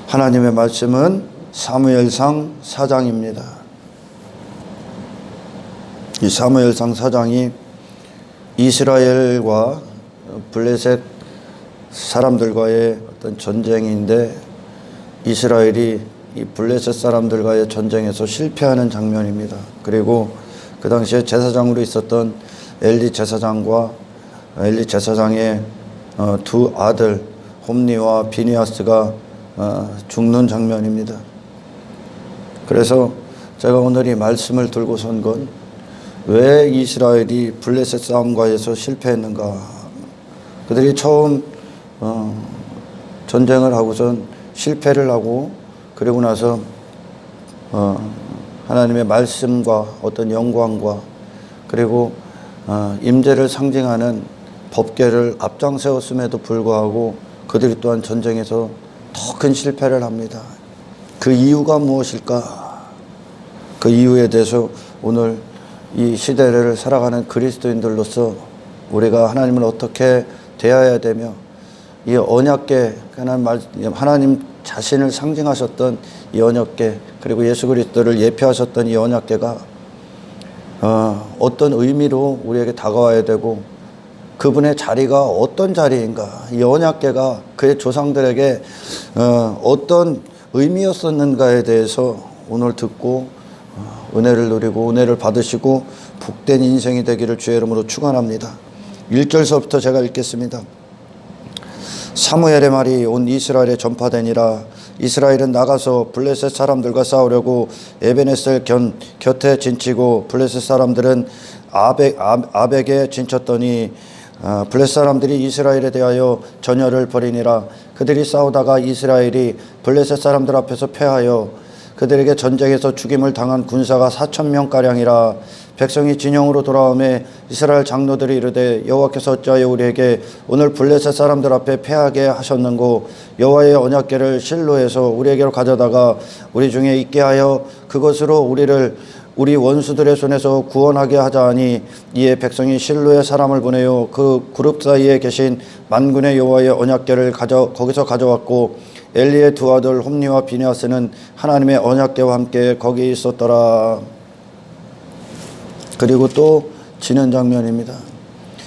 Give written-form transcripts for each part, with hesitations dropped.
하나님의 말씀은 사무엘상 4장입니다. 이 사무엘상 4장이 이스라엘과 블레셋 사람들과의 어떤 전쟁인데, 이스라엘이 이 블레셋 사람들과의 전쟁에서 실패하는 장면입니다. 그리고 그 당시에 제사장으로 있었던 엘리 제사장과 엘리 제사장의 두 아들 홈니와 비니아스가 죽는 장면입니다. 그래서 제가 오늘 이 말씀을 들고 선 건, 왜 이스라엘이 블레셋 싸움과에서 실패했는가. 그들이 처음 전쟁을 하고선 실패를 하고, 그리고 나서 하나님의 말씀과 어떤 영광과 그리고 임재를 상징하는 법궤를 앞장세웠음에도 불구하고 그들이 또한 전쟁에서 더 큰 실패를 합니다. 그 이유가 무엇일까? 그 이유에 대해서 오늘 이 시대를 살아가는 그리스도인들로서 우리가 하나님을 어떻게 대해야 되며, 이 언약궤, 하나님 자신을 상징하셨던 이 언약궤, 그리고 예수 그리스도를 예표하셨던 이 언약궤가 어떤 의미로 우리에게 다가와야 되고, 그분의 자리가 어떤 자리인가, 이 언약궤가 그의 조상들에게 어떤 의미였었는가에 대해서 오늘 듣고 은혜를 누리고 은혜를 받으시고 복된 인생이 되기를 주의 이름으로 축원합니다. 1절서부터 제가 읽겠습니다. 사무엘의 말이 온 이스라엘에 전파되니라. 이스라엘은 나가서 블레셋 사람들과 싸우려고 에베네셀 곁에 진치고, 블레셋 사람들은 아벡에 진쳤더니 블레셋 사람들이 이스라엘에 대하여 전열을 벌이니라. 그들이 싸우다가 이스라엘이 블레셋 사람들 앞에서 패하여 그들에게 전쟁에서 죽임을 당한 군사가 4,000명가량이라. 백성이 진영으로 돌아오매 이스라엘 장로들이 이르되, 여호와께서 어찌하여 우리에게 오늘 블레셋 사람들 앞에 패하게 하셨는고, 여호와의 언약궤를 실로에서 우리에게로 가져다가 우리 중에 있게 하여 그것으로 우리를 우리 원수들의 손에서 구원하게 하자 하니, 이에 백성이 실로에 사람을 보내어 그 그룹 사이에 계신 만군의 여호와의 언약궤를 거기서 가져왔고, 엘리의 두 아들 홈니와 비니아스는 하나님의 언약궤와 함께 거기 있었더라. 그리고 또 지는 장면입니다.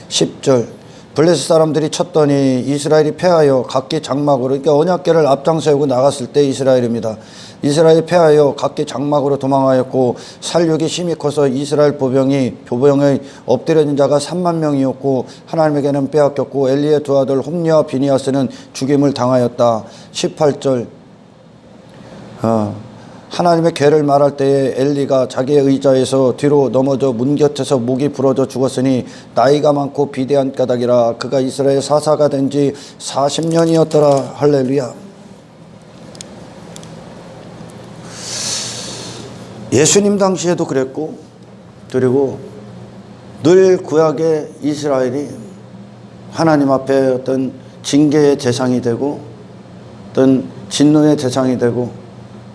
10절, 블레셋 사람들이 쳤더니 이스라엘이 패하여 각기 장막으로, 그러니까 언약궤를 앞장세우고 나갔을 때 이스라엘입니다. 이스라엘이 패하여 각기 장막으로 도망하였고, 살육이 심히 커서 이스라엘 보병에 엎드려진 자가 3만 명이었고 하나님에게는 빼앗겼고, 엘리의 두 아들 홈니와 비니아스는 죽임을 당하였다. 18절, 하나님의 궤를 말할 때에 엘리가 자기의 의자에서 뒤로 넘어져 문 곁에서 목이 부러져 죽었으니 나이가 많고 비대한 까닭이라. 그가 이스라엘 사사가 된 지 40년이었더라. 할렐루야. 예수님 당시에도 그랬고, 그리고 늘 구약의 이스라엘이 하나님 앞에 어떤 징계의 대상이 되고, 어떤 진노의 대상이 되고,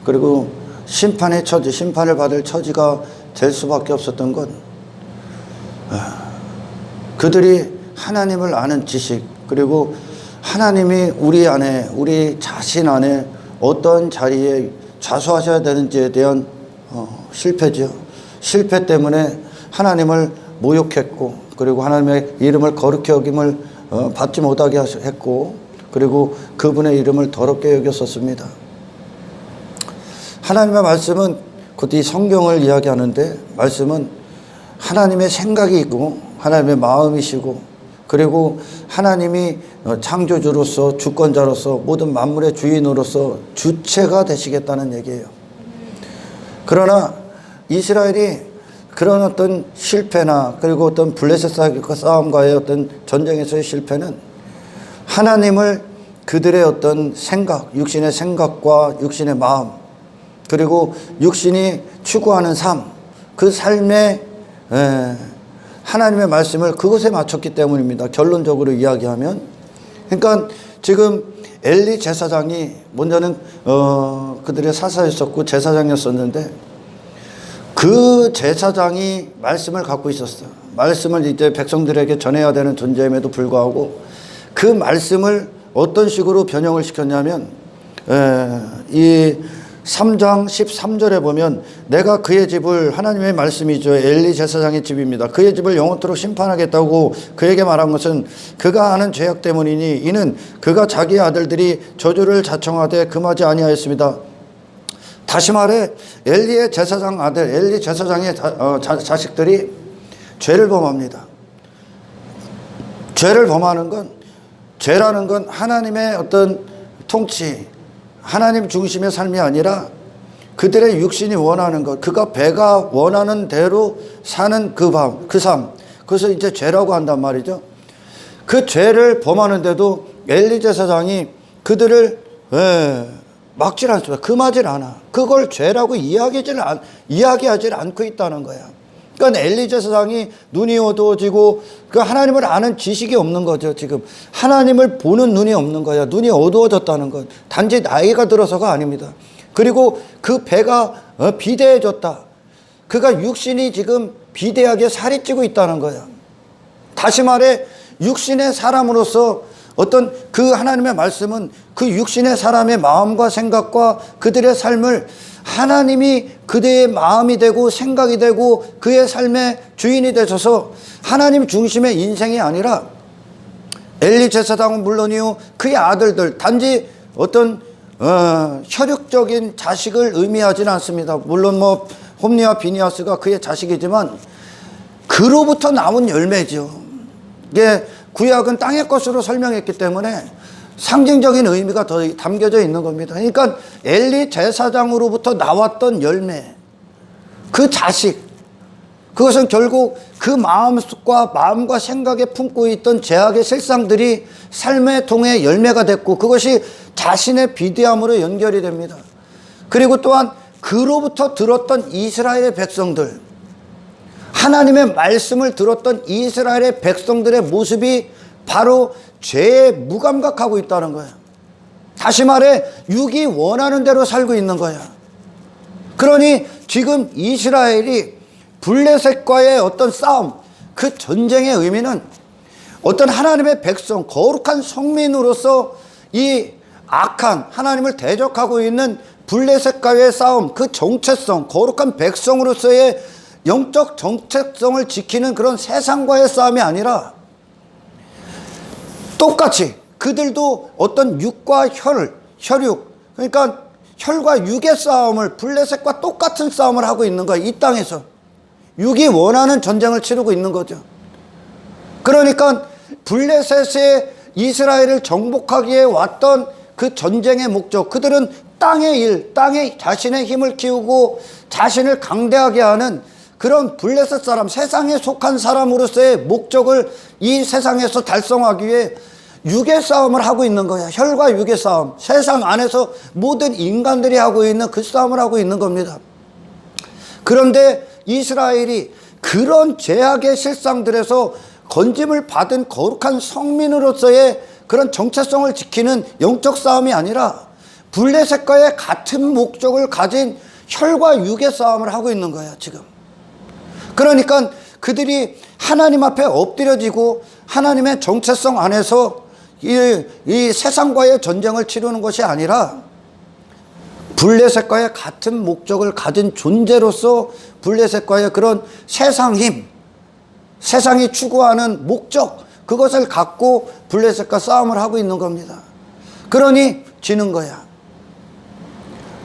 그리고 심판의 처지, 심판을 받을 처지가 될 수밖에 없었던 건, 그들이 하나님을 아는 지식, 그리고 하나님이 우리 안에, 우리 자신 안에 어떤 자리에 좌수하셔야 되는지에 대한 실패죠. 실패 때문에 하나님을 모욕했고, 그리고 하나님의 이름을 거룩히 여김을 받지 못하게 했고, 그리고 그분의 이름을 더럽게 여겼었습니다. 하나님의 말씀은, 곧 이 성경을 이야기하는데, 말씀은 하나님의 생각이 있고 하나님의 마음이시고, 그리고 하나님이 창조주로서, 주권자로서, 모든 만물의 주인으로서 주체가 되시겠다는 얘기예요. 그러나 이스라엘이 그런 어떤 실패나, 그리고 어떤 블레셋 싸움과의 어떤 전쟁에서의 실패는 하나님을 그들의 어떤 생각, 육신의 생각과 육신의 마음, 그리고 육신이 추구하는 삶, 그 삶에 하나님의 말씀을 그것에 맞췄기 때문입니다. 결론적으로 이야기하면. 그러니까 지금 엘리 제사장이 먼저는 그들의 사사였었고 제사장이었었는데, 그 제사장이 말씀을 갖고 있었어요. 말씀을 이제 백성들에게 전해야 되는 존재임에도 불구하고 그 말씀을 어떤 식으로 변형을 시켰냐면, 이 3장 13절에 보면 내가 그의 집을, 하나님의 말씀이죠. 엘리 제사장의 집입니다. 그의 집을 영원토록 심판하겠다고 그에게 말한 것은 그가 하는 죄악 때문이니 이는 그가 자기의 아들들이 저주를 자청하되 금하지 아니하였습니다. 다시 말해 엘리의 제사장 아들, 엘리 제사장의 자식들이 죄를 범합니다. 죄를 범하는 건, 죄라는 건 하나님의 어떤 통치, 하나님 중심의 삶이 아니라 그들의 육신이 원하는 것, 배가 원하는 대로 사는 그 삶, 그것을 이제 죄라고 한단 말이죠. 그 죄를 범하는데도 엘리 제사장이 그들을 막질 않습니다. 금하질 않아. 그걸 죄라고 이야기하지 않고 있다는 거야. 그러니까 엘리 제사장이 눈이 어두워지고 그 하나님을 아는 지식이 없는 거죠. 지금 하나님을 보는 눈이 없는 거야. 눈이 어두워졌다는 것. 단지 나이가 들어서가 아닙니다. 그리고 그 배가 비대해졌다. 그가 육신이 지금 비대하게 살이 찌고 있다는 거야. 다시 말해 육신의 사람으로서 어떤 그 하나님의 말씀은 그 육신의 사람의 마음과 생각과 그들의 삶을 하나님이 그들의 마음이 되고 생각이 되고 그의 삶의 주인이 되셔서 하나님 중심의 인생이 아니라 엘리 제사장은 물론이요 그의 아들들, 단지 어떤 혈육적인 자식을 의미하지는 않습니다. 물론 뭐 홈리와 비니아스가 그의 자식이지만 그로부터 나온 열매죠. 이게 구약은 땅의 것으로 설명했기 때문에 상징적인 의미가 더 담겨져 있는 겁니다. 그러니까 엘리 제사장으로부터 나왔던 열매, 그 자식, 그것은 결국 그 마음과 생각에 품고 있던 죄악의 실상들이 삶의 통의 열매가 됐고 그것이 자신의 비대함으로 연결이 됩니다. 그리고 또한 그로부터 들었던 이스라엘의 백성들, 하나님의 말씀을 들었던 이스라엘의 백성들의 모습이 바로 죄에 무감각하고 있다는 거예요. 다시 말해 육이 원하는 대로 살고 있는 거야. 그러니 지금 이스라엘이 블레셋과의 어떤 싸움, 그 전쟁의 의미는 어떤 하나님의 백성, 거룩한 성민으로서 이 악한 하나님을 대적하고 있는 블레셋과의 싸움, 그 정체성, 거룩한 백성으로서의 영적 정체성을 지키는 그런 세상과의 싸움이 아니라 똑같이 그들도 어떤 육과 혈육, 그러니까 혈과 육의 싸움을, 블레셋과 똑같은 싸움을 하고 있는 거야. 이 땅에서 육이 원하는 전쟁을 치르고 있는 거죠. 그러니까 블레셋의 이스라엘을 정복하기에 왔던 그 전쟁의 목적, 그들은 땅의 일, 땅에 자신의 힘을 키우고 자신을 강대하게 하는 그런 블레셋 사람, 세상에 속한 사람으로서의 목적을 이 세상에서 달성하기 위해 육의 싸움을 하고 있는 거야. 혈과 육의 싸움. 세상 안에서 모든 인간들이 하고 있는 그 싸움을 하고 있는 겁니다. 그런데 이스라엘이 그런 죄악의 실상들에서 건짐을 받은 거룩한 성민으로서의 그런 정체성을 지키는 영적 싸움이 아니라 블레셋과의 같은 목적을 가진 혈과 육의 싸움을 하고 있는 거야, 지금. 그러니까 그들이 하나님 앞에 엎드려지고 하나님의 정체성 안에서 이 세상과의 전쟁을 치르는 것이 아니라 블레셋과의 같은 목적을 가진 존재로서 블레셋과의 그런 세상 힘, 세상이 추구하는 목적, 그것을 갖고 블레셋과 싸움을 하고 있는 겁니다. 그러니 지는 거야.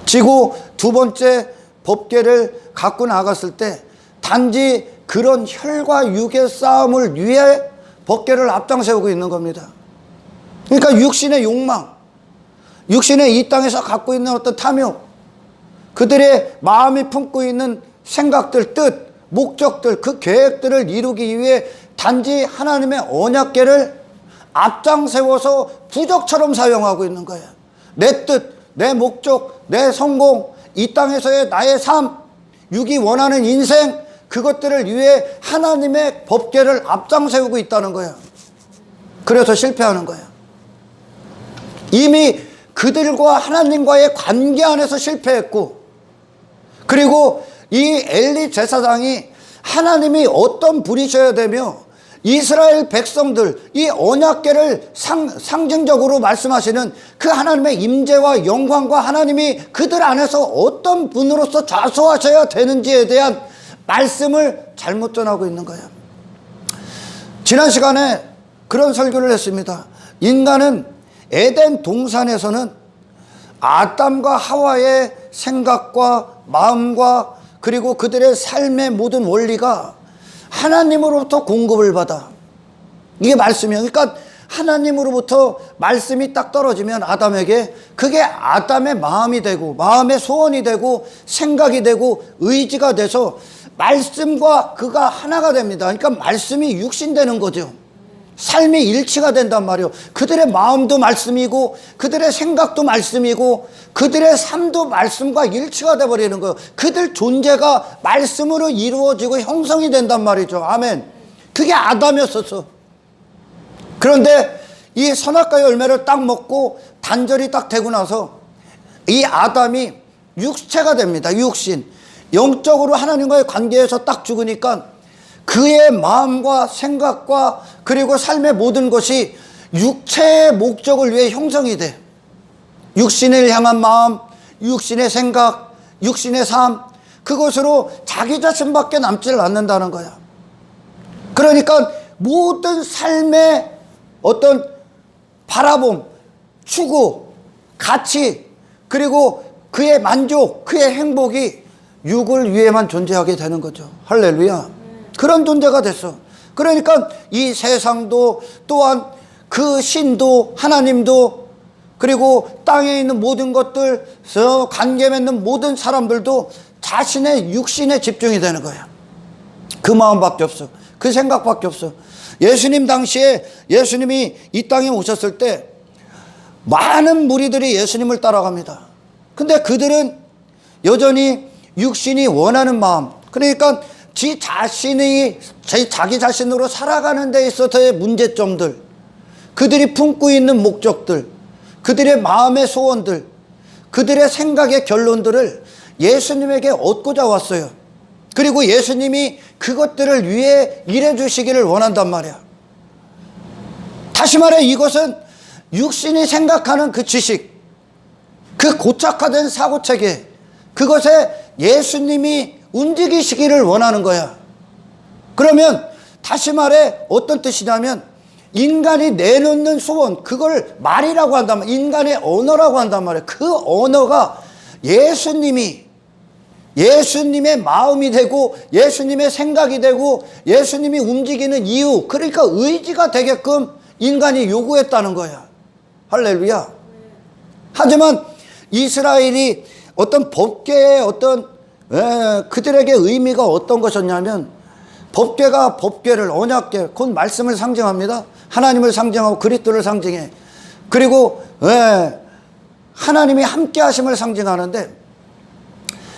지고 두 번째 법궤를 갖고 나갔을 때 단지 그런 혈과 육의 싸움을 위해 법궤를 앞장 세우고 있는 겁니다. 그러니까 육신의 욕망, 육신의 이 땅에서 갖고 있는 어떤 탐욕, 그들의 마음이 품고 있는 생각들, 뜻, 목적들, 그 계획들을 이루기 위해 단지 하나님의 언약궤를 앞장 세워서 부적처럼 사용하고 있는 거예요. 내 뜻, 내 목적, 내 성공, 이 땅에서의 나의 삶, 육이 원하는 인생, 그것들을 위해 하나님의 법궤를 앞장 세우고 있다는 거예요. 그래서 실패하는 거예요. 이미 그들과 하나님과의 관계 안에서 실패했고, 그리고 이 엘리 제사장이 하나님이 어떤 분이셔야 되며 이스라엘 백성들, 이 언약궤를 상징적으로 말씀하시는 그 하나님의 임재와 영광과 하나님이 그들 안에서 어떤 분으로서 좌소하셔야 되는지에 대한 말씀을 잘못 전하고 있는 거예요. 지난 시간에 그런 설교를 했습니다. 인간은 에덴 동산에서는 아담과 하와의 생각과 마음과 그리고 그들의 삶의 모든 원리가 하나님으로부터 공급을 받아. 이게 말씀이에요. 그러니까 하나님으로부터 말씀이 딱 떨어지면 아담에게 그게 아담의 마음이 되고 마음의 소원이 되고 생각이 되고 의지가 돼서 말씀과 그가 하나가 됩니다. 그러니까 말씀이 육신되는 거죠. 삶이 일치가 된단 말이에요. 그들의 마음도 말씀이고 그들의 생각도 말씀이고 그들의 삶도 말씀과 일치가 돼버리는 거예요. 그들 존재가 말씀으로 이루어지고 형성이 된단 말이죠. 아멘. 그게 아담이었었어. 그런데 이 선악과의 열매를 딱 먹고 단절이 딱 되고 나서 이 아담이 육체가 됩니다. 육신. 영적으로 하나님과의 관계에서 딱 죽으니까 그의 마음과 생각과 그리고 삶의 모든 것이 육체의 목적을 위해 형성이 돼. 육신을 향한 마음, 육신의 생각, 육신의 삶, 그것으로 자기 자신밖에 남지를 않는다는 거야. 그러니까 모든 삶의 어떤 바라봄, 추구, 가치, 그리고 그의 만족, 그의 행복이 육을 위해만 존재하게 되는 거죠. 할렐루야. 그런 존재가 됐어. 그러니까 이 세상도 또한 그 신도 하나님도 그리고 땅에 있는 모든 것들, 관계 맺는 모든 사람들도 자신의 육신에 집중이 되는 거야. 그 마음밖에 없어. 그 생각밖에 없어. 예수님 당시에 예수님이 이 땅에 오셨을 때 많은 무리들이 예수님을 따라갑니다. 근데 그들은 여전히 육신이 원하는 마음, 그러니까 자기 자신으로 살아가는 데 있어서의 문제점들, 그들이 품고 있는 목적들, 그들의 마음의 소원들, 그들의 생각의 결론들을 예수님에게 얻고자 왔어요. 그리고 예수님이 그것들을 위해 일해 주시기를 원한단 말이야. 다시 말해 이것은 육신이 생각하는 그 지식, 그 고착화된 사고체계, 그것에 예수님이 움직이시기를 원하는 거야. 그러면 다시 말해 어떤 뜻이냐면 인간이 내놓는 소원, 그걸 말이라고 한단 말이야. 인간의 언어라고 한단 말이야. 그 언어가 예수님의 마음이 되고 예수님의 생각이 되고 예수님이 움직이는 이유, 그러니까 의지가 되게끔 인간이 요구했다는 거야. 할렐루야. 하지만 이스라엘이 어떤 법궤의 어떤 그들에게 의미가 어떤 것이었냐면 법궤가 법궤를 언약궤, 곧 말씀을 상징합니다. 하나님을 상징하고 그리스도를 상징해. 그리고 하나님이 함께 하심을 상징하는데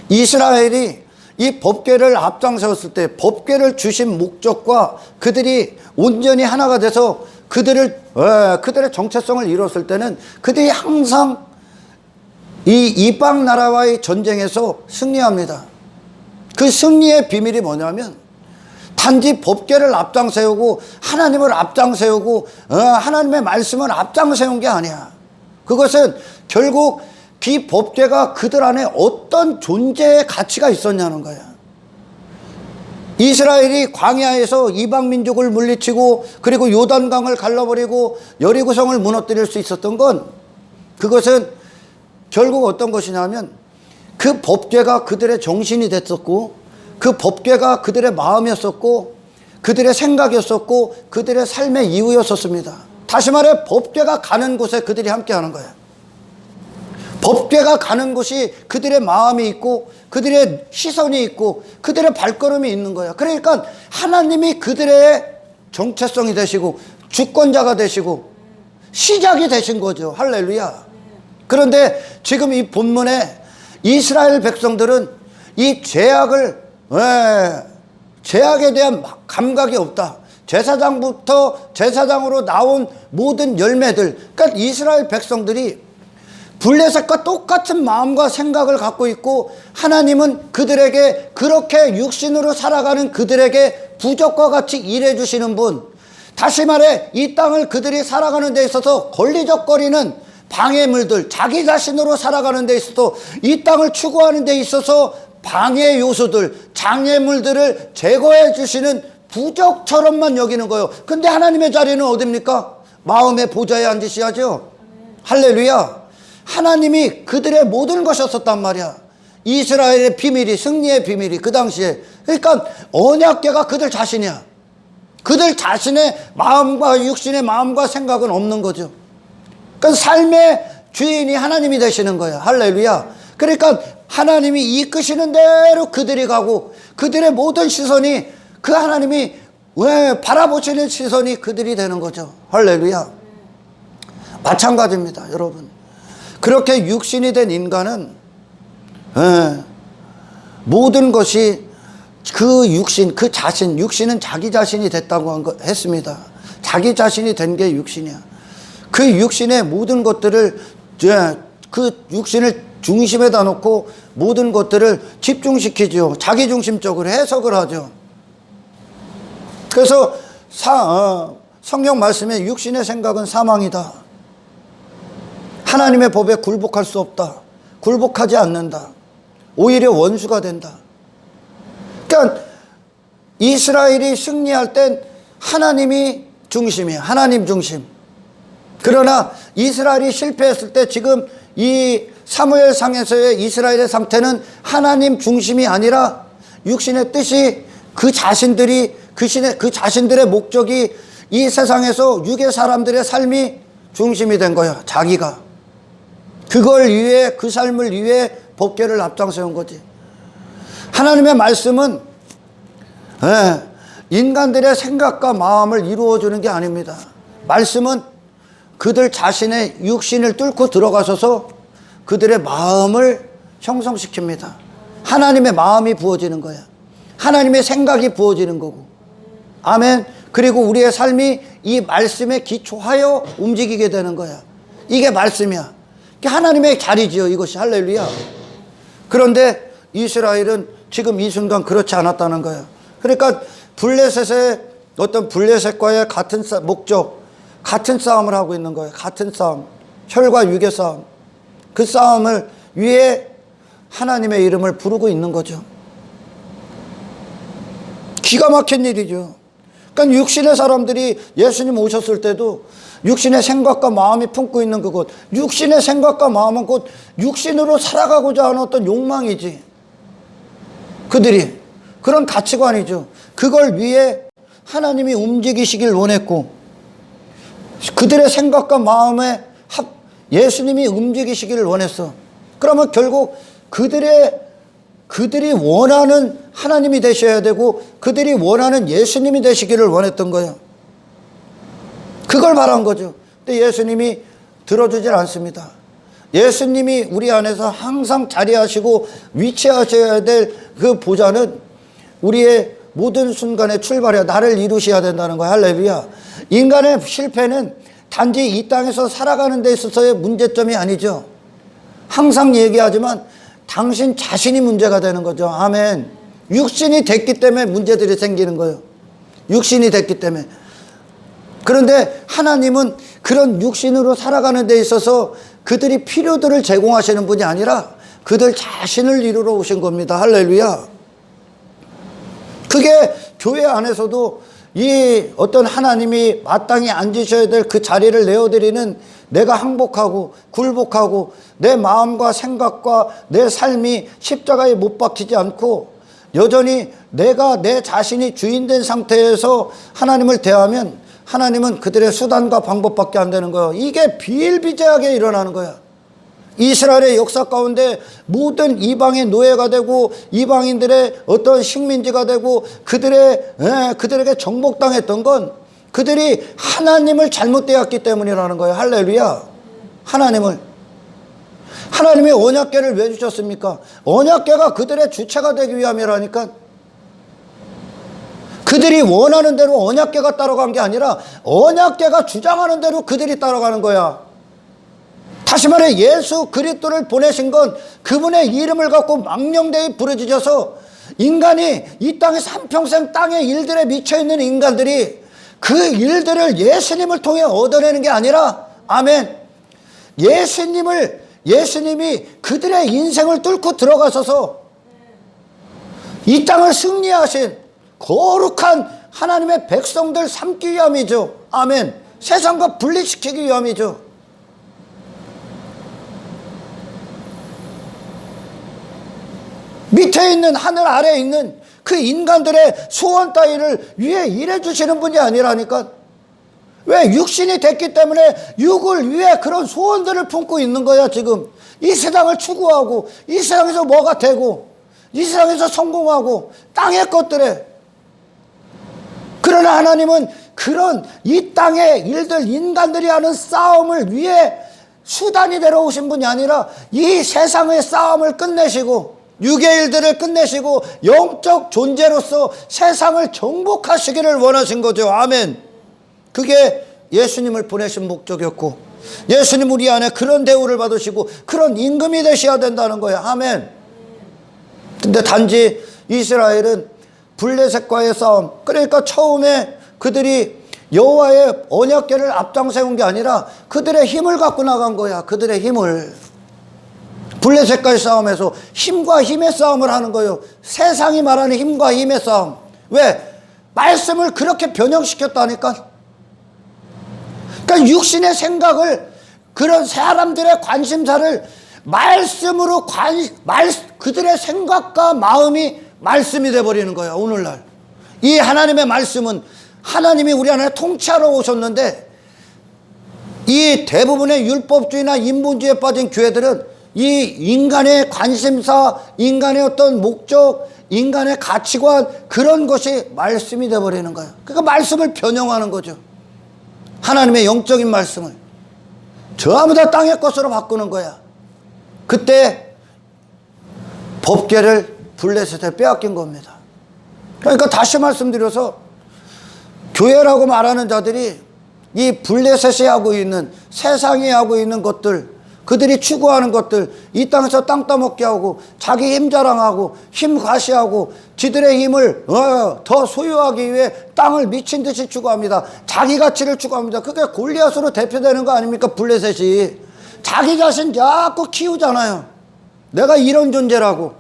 이스라엘이 이 법궤를 앞장세웠을 때 법궤를 주신 목적과 그들이 온전히 하나가 돼서 그들의 정체성을 이뤘을 때는 그들이 항상 이 이방 나라와의 전쟁에서 승리합니다. 그 승리의 비밀이 뭐냐면 단지 법궤를 앞장세우고 하나님을 앞장세우고 하나님의 말씀을 앞장세운 게 아니야. 그것은 결국 그 법궤가 그들 안에 어떤 존재의 가치가 있었냐는 거야. 이스라엘이 광야에서 이방 민족을 물리치고 그리고 요단강을 갈라버리고 여리고성을 무너뜨릴 수 있었던 건 그것은 결국 어떤 것이냐면 그 법궤가 그들의 정신이 됐었고 그 법궤가 그들의 마음이었었고 그들의 생각이었었고 그들의 삶의 이유였었습니다. 다시 말해 법궤가 가는 곳에 그들이 함께하는 거야. 법궤가 가는 곳이 그들의 마음이 있고 그들의 시선이 있고 그들의 발걸음이 있는 거야. 그러니까 하나님이 그들의 정체성이 되시고 주권자가 되시고 시작이 되신 거죠. 할렐루야. 그런데 지금 이 본문에 이스라엘 백성들은 이 죄악에 대한 감각이 없다. 제사장으로 나온 모든 열매들, 그러니까 이스라엘 백성들이 블레셋과 똑같은 마음과 생각을 갖고 있고 하나님은 그들에게 그렇게 육신으로 살아가는 그들에게 부적과 같이 일해 주시는 분, 다시 말해 이 땅을 그들이 살아가는 데 있어서 걸리적거리는 방해물들, 자기 자신으로 살아가는 데 있어서 이 땅을 추구하는 데 있어서 방해 요소들, 장애물들을 제거해 주시는 부적처럼만 여기는 거예요. 근데 하나님의 자리는 어딥니까? 마음의 보좌에 앉으셔야죠. 할렐루야. 하나님이 그들의 모든 것이었단 말이야. 이스라엘의 비밀이, 승리의 비밀이 그 당시에. 그러니까 언약궤가 그들 자신이야. 그들 자신의 마음과 육신의 마음과 생각은 없는 거죠. 그러니까 삶의 주인이 하나님이 되시는 거야. 할렐루야. 그러니까 하나님이 이끄시는 대로 그들이 가고 그들의 모든 시선이 그 하나님이 왜 바라보시는 시선이 그들이 되는 거죠. 할렐루야. 마찬가지입니다, 여러분. 그렇게 육신이 된 인간은 모든 것이 그 육신, 그 자신, 육신은 자기 자신이 됐다고 했습니다. 자기 자신이 된 게 육신이야. 그 육신의 모든 것들을, 그 육신을 중심에다 놓고 모든 것들을 집중시키죠. 자기 중심적으로 해석을 하죠. 그래서 성경 말씀에 육신의 생각은 사망이다. 하나님의 법에 굴복할 수 없다. 굴복하지 않는다. 오히려 원수가 된다. 그러니까 이스라엘이 승리할 땐 하나님이 중심이에요. 하나님 중심. 그러나 이스라엘이 실패했을 때 지금 이 사무엘상에서의 이스라엘의 상태는 하나님 중심이 아니라 육신의 뜻이 그 자신들의 목적이 이 세상에서 육의 사람들의 삶이 중심이 된 거야. 자기가. 그걸 위해, 그 삶을 위해 법궤를 앞장세운 거지. 하나님의 말씀은 인간들의 생각과 마음을 이루어주는 게 아닙니다. 말씀은 그들 자신의 육신을 뚫고 들어가셔서 그들의 마음을 형성시킵니다. 하나님의 마음이 부어지는 거야. 하나님의 생각이 부어지는 거고. 아멘. 그리고 우리의 삶이 이 말씀에 기초하여 움직이게 되는 거야. 이게 말씀이야. 하나님의 자리지요, 이것이. 할렐루야. 그런데 이스라엘은 지금 이 순간 그렇지 않았다는 거야. 그러니까 블레셋의 어떤 블레셋과의 같은 목적, 같은 싸움을 하고 있는 거예요. 같은 싸움. 혈과 육의 싸움. 그 싸움을 위해 하나님의 이름을 부르고 있는 거죠. 기가 막힌 일이죠. 그러니까 육신의 사람들이 예수님 오셨을 때도 육신의 생각과 마음이 품고 있는 그것, 육신의 생각과 마음은 곧 육신으로 살아가고자 하는 어떤 욕망이지. 그들이 그런 가치관이죠. 그걸 위해 하나님이 움직이시길 원했고 그들의 생각과 마음에 예수님이 움직이시기를 원했어. 그러면 결국 그들이 원하는 하나님이 되셔야 되고 그들이 원하는 예수님이 되시기를 원했던 거예요. 그걸 바란 거죠. 근데 예수님이 들어주질 않습니다. 예수님이 우리 안에서 항상 자리하시고 위치하셔야 될 그 보좌는 우리의 모든 순간에 출발해 나를 이루셔야 된다는 거야. 할렐루야. 인간의 실패는 단지 이 땅에서 살아가는 데 있어서의 문제점이 아니죠. 항상 얘기하지만 당신 자신이 문제가 되는 거죠. 아멘. 육신이 됐기 때문에 문제들이 생기는 거예요. 육신이 됐기 때문에. 그런데 하나님은 그런 육신으로 살아가는 데 있어서 그들이 필요들을 제공하시는 분이 아니라 그들 자신을 이루러 오신 겁니다. 할렐루야. 그게 교회 안에서도 이 어떤 하나님이 마땅히 앉으셔야 될 그 자리를 내어드리는 내가 항복하고 굴복하고 내 마음과 생각과 내 삶이 십자가에 못 박히지 않고 여전히 내가 내 자신이 주인된 상태에서 하나님을 대하면 하나님은 그들의 수단과 방법밖에 안 되는 거예요. 이게 비일비재하게 일어나는 거야. 이스라엘의 역사 가운데 모든 이방의 노예가 되고 이방인들의 어떤 식민지가 되고 그들에게 정복당했던 건 그들이 하나님을 잘못 대했기 때문이라는 거예요. 할렐루야. 하나님이 언약궤를 왜 주셨습니까? 언약궤가 그들의 주체가 되기 위함이라니까. 그들이 원하는 대로 언약궤가 따라간 게 아니라 언약궤가 주장하는 대로 그들이 따라가는 거야. 다시 말해 예수 그리스도를 보내신 건 그분의 이름을 갖고 망령되이 부르짖어서 인간이 이 땅에서 한평생 땅의 일들에 미쳐있는 인간들이 그 일들을 예수님을 통해 얻어내는 게 아니라, 아멘, 예수님이 그들의 인생을 뚫고 들어가셔서 이 땅을 승리하신 거룩한 하나님의 백성들 삼기 위함이죠. 아멘. 세상과 분리시키기 위함이죠. 밑에 있는, 하늘 아래에 있는 그 인간들의 소원 따위를 위해 일해주시는 분이 아니라니까. 왜? 육신이 됐기 때문에 육을 위해 그런 소원들을 품고 있는 거야. 지금 이 세상을 추구하고, 이 세상에서 뭐가 되고, 이 세상에서 성공하고, 땅의 것들에. 그러나 하나님은 그런 이 땅의 일들, 인간들이 하는 싸움을 위해 수단이 되러 오신 분이 아니라 이 세상의 싸움을 끝내시고, 육의 일들을 끝내시고 영적 존재로서 세상을 정복하시기를 원하신 거죠. 아멘. 그게 예수님을 보내신 목적이었고, 예수님 우리 안에 그런 대우를 받으시고 그런 임금이 되셔야 된다는 거예요. 아멘. 근데 단지 이스라엘은 블레셋과의 싸움, 그러니까 처음에 그들이 여호와의 언약궤를 앞장 세운 게 아니라 그들의 힘을 갖고 나간 거야. 그들의 힘을. 블레셋과의 싸움에서 힘과 힘의 싸움을 하는 거예요. 세상이 말하는 힘과 힘의 싸움. 왜? 말씀을 그렇게 변형시켰다니까. 그러니까 육신의 생각을, 그런 사람들의 관심사를 말씀으로 그들의 생각과 마음이 말씀이 돼버리는 거야. 오늘날 이 하나님의 말씀은 하나님이 우리 안에 통치하러 오셨는데, 이 대부분의 율법주의나 인본주의에 빠진 교회들은 이 인간의 관심사, 인간의 어떤 목적, 인간의 가치관, 그런 것이 말씀이 돼버리는 거예요. 그러니까 말씀을 변형하는 거죠. 하나님의 영적인 말씀을 전부 다 땅의 것으로 바꾸는 거야. 그때 법궤를 블레셋에 빼앗긴 겁니다. 그러니까 다시 말씀드려서, 교회라고 말하는 자들이 이 블레셋이 하고 있는, 세상이 하고 있는 것들, 그들이 추구하는 것들, 이 땅에서 땅 따먹게 하고 자기 힘 자랑하고 힘 과시하고 지들의 힘을 더 소유하기 위해 땅을 미친 듯이 추구합니다. 자기 가치를 추구합니다. 그게 골리앗으로 대표되는 거 아닙니까? 블레셋이 자기 자신 자꾸 키우잖아요. 내가 이런 존재라고.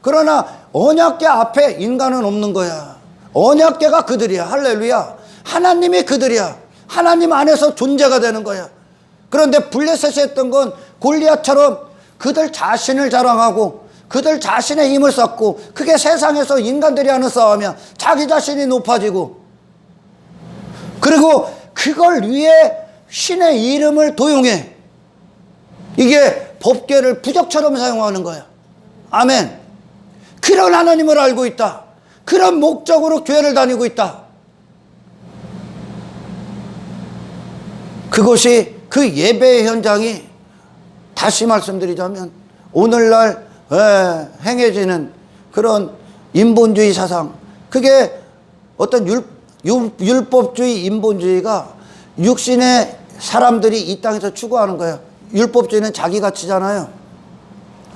그러나 언약궤 앞에 인간은 없는 거야. 언약궤가 그들이야. 할렐루야. 하나님이 그들이야. 하나님 안에서 존재가 되는 거야. 그런데 블레셋이 했던 건 골리앗처럼 그들 자신을 자랑하고 그들 자신의 힘을 쌓고, 그게 세상에서 인간들이 하는 싸움이야. 자기 자신이 높아지고, 그리고 그걸 위해 신의 이름을 도용해. 이게 법궤를 부적처럼 사용하는 거야. 아멘. 그런 하나님을 알고 있다. 그런 목적으로 교회를 다니고 있다. 그것이, 그 예배의 현장이, 다시 말씀드리자면 오늘날 행해지는 그런 인본주의 사상, 그게 어떤 율법주의, 인본주의가 육신의 사람들이 이 땅에서 추구하는 거예요. 율법주의는 자기 가치잖아요.